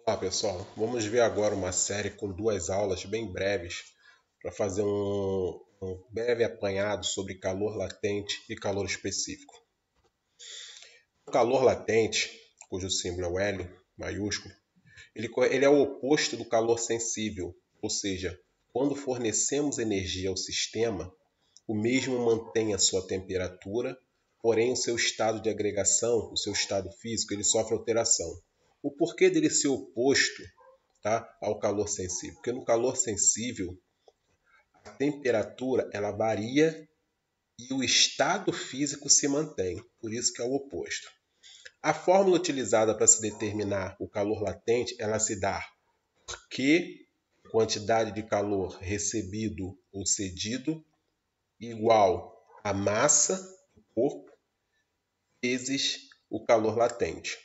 Olá pessoal, vamos ver agora uma série com duas aulas bem breves para fazer um breve apanhado sobre calor latente e calor específico. O calor latente, cujo símbolo é o L maiúsculo, ele é o oposto do calor sensível, ou seja, quando fornecemos energia ao sistema, o mesmo mantém a sua temperatura, porém o seu estado de agregação, o seu estado físico, ele sofre alteração. O porquê dele ser oposto, tá, ao calor sensível? Porque no calor sensível, a temperatura ela varia e o estado físico se mantém, por isso que é o oposto. A fórmula utilizada para se determinar o calor latente, ela se dá por Q, quantidade de calor recebido ou cedido, igual a massa do corpo vezes o calor latente.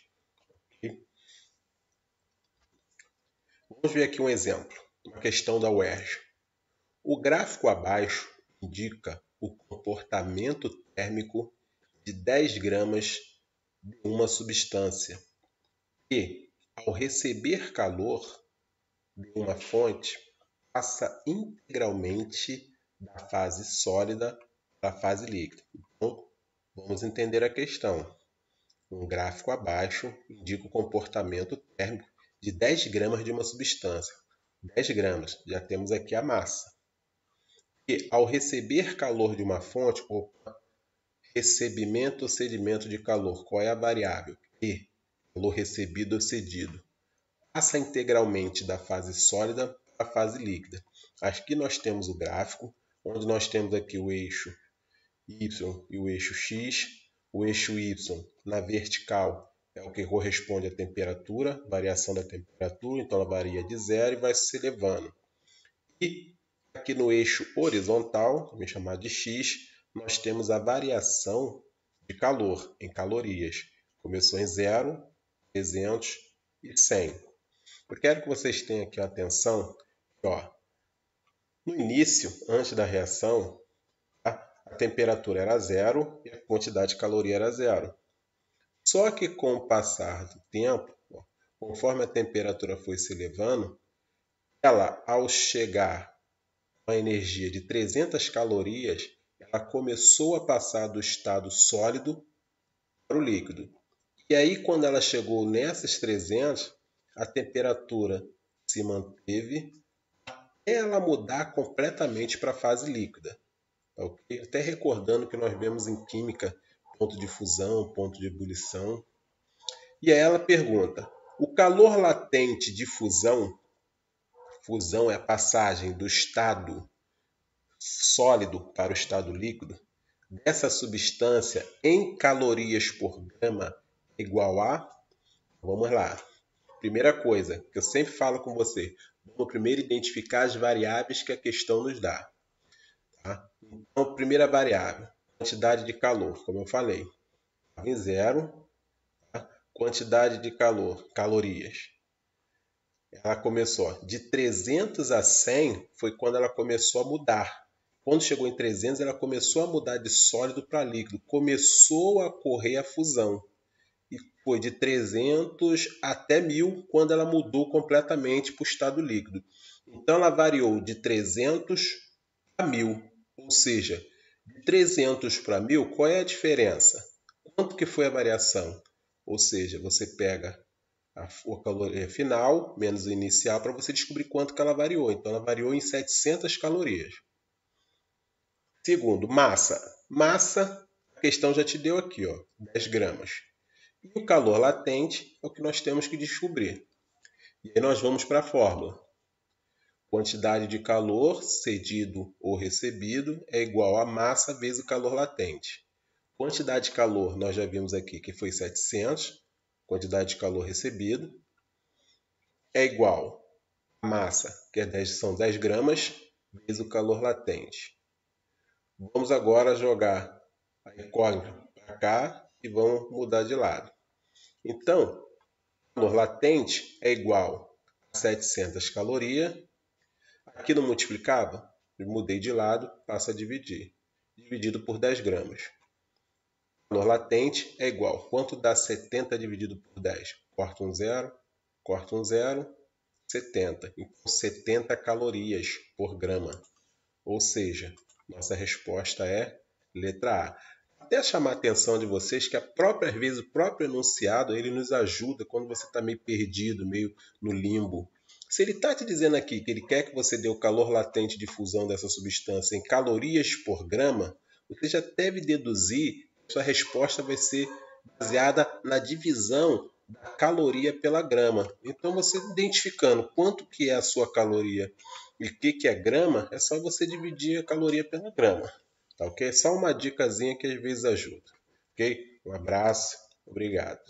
Vamos ver aqui um exemplo, uma questão da UERJ. O gráfico abaixo indica o comportamento térmico de 10 gramas de uma substância que, ao receber calor de uma fonte, passa integralmente da fase sólida para a fase líquida. Então, vamos entender a questão. Um gráfico abaixo indica o comportamento térmico de 10 gramas de uma substância. 10 gramas, já temos aqui a massa. E ao receber calor de uma fonte, recebimento ou cedimento de calor, qual é a variável? E, calor recebido ou cedido. Passa integralmente da fase sólida para a fase líquida. Aqui nós temos o gráfico, onde nós temos aqui o eixo Y e o eixo X. O eixo Y na vertical é o que corresponde à temperatura, variação da temperatura, então ela varia de 0 e vai se elevando. E aqui no eixo horizontal, também chamado de X, nós temos a variação de calor em calorias. Começou em 0, 300 e 100. Eu quero que vocês tenham aqui atenção que, no início, antes da reação, a temperatura era 0 e a quantidade de caloria era 0. Só que com o passar do tempo, conforme a temperatura foi se elevando, ela, ao chegar a energia de 300 calorias, ela começou a passar do estado sólido para o líquido. E aí, quando ela chegou nessas 300, a temperatura se manteve até ela mudar completamente para a fase líquida. Okay? Até recordando que nós vemos em química ponto de fusão, ponto de ebulição. E aí ela pergunta, o calor latente de fusão, fusão é a passagem do estado sólido para o estado líquido, dessa substância em calorias por grama igual a... Vamos lá. Primeira coisa que eu sempre falo com você, vamos primeiro identificar as variáveis que a questão nos dá. Tá? Então, primeira variável, quantidade de calor, como eu falei, estava em 0. Tá? Quantidade de calor, calorias. Ela começou de 300 a 100, foi quando ela começou a mudar. Quando chegou em 300, ela começou a mudar de sólido para líquido. Começou a ocorrer a fusão. E foi de 300 até 1000, quando ela mudou completamente para o estado líquido. Então, ela variou de 300 a 1000. Ou seja, de 300 para 1000, qual é a diferença? Quanto que foi a variação? Ou seja, você pega a caloria final menos a inicial para você descobrir quanto que ela variou. Então, ela variou em 700 calorias. Segundo, massa. Massa, a questão já te deu aqui, 10 gramas. E o calor latente é o que nós temos que descobrir. E aí nós vamos para a fórmula. Quantidade de calor cedido ou recebido é igual a massa vezes o calor latente. Quantidade de calor nós já vimos aqui que foi 700. Quantidade de calor recebido é igual a massa, que são 10 gramas, vezes o calor latente. Vamos agora jogar a incógnita para cá e vamos mudar de lado. Então, o calor latente é igual a 700 calorias. Aqui não multiplicava? Eu mudei de lado, passa a dividir. Dividido por 10 gramas. O calor latente é igual. Quanto dá 70 dividido por 10? Corta um zero. Corta um zero, 70. Então, 70 calorias por grama. Ou seja, nossa resposta é letra A. Até chamar a atenção de vocês que às vezes o próprio enunciado ele nos ajuda quando você está meio perdido, meio no limbo. Se ele está te dizendo aqui que ele quer que você dê o calor latente de fusão dessa substância em calorias por grama, você já deve deduzir que sua resposta vai ser baseada na divisão da caloria pela grama. Então, você identificando quanto que é a sua caloria e o que é grama, é só você dividir a caloria pela grama. Tá ok? Só uma dicasinha que às vezes ajuda. Ok? Um abraço. Obrigado.